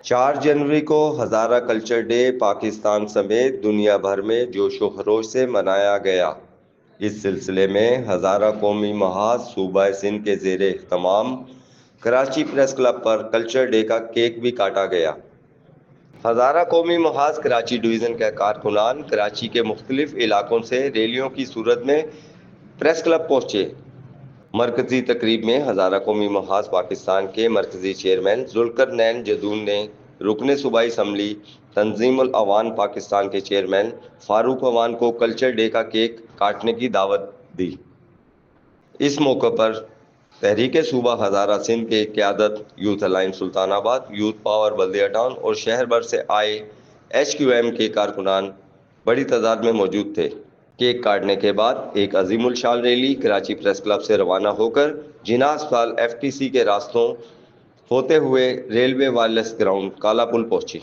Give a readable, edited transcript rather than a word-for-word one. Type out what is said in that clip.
4 جنوری کو Hazara culture day Pakistan سمیت دنیا بھر میں جوش و خروش سے منایا گیا۔ اس سلسلے میں ہزارہ قومی محاذ صوبہ سندھ کے زیر اہتمام کراچی پریس کلب پر کلچر ڈے کا کیک بھی کاٹا گیا۔ ہزارہ قومی محاذ کراچی ڈویژن کے کارکنان کراچی کے مختلف علاقوں سے ریلیوں کی صورت میں پریس کلب پہنچے۔ مرکزی تقریب میں ہزارہ قومی محاذ پاکستان کے مرکزی چیئرمین ذوالقرنین جدون نے رکن صوبائی اسمبلی تنظیم الاعوان پاکستان کے چیئرمین فاروق عوان کو کلچر ڈے کا کیک کاٹنے کی دعوت دی۔ اس موقع پر تحریک صوبہ ہزارہ سندھ کے قیادت، یوتھ الائنس سلطان آباد، یوتھ پاور بلدیہ ٹاؤن اور شہر بھر سے آئے HQM کے کارکنان بڑی تعداد میں موجود تھے۔ کیک کاٹنے کے بعد ایک عظیم الشان ریلی کراچی پریس کلب سے روانہ ہو کر جناح ہسپتال FTC کے راستوں ہوتے ہوئے ریلوے وائرلیس گراؤنڈ کالا پل پہنچی۔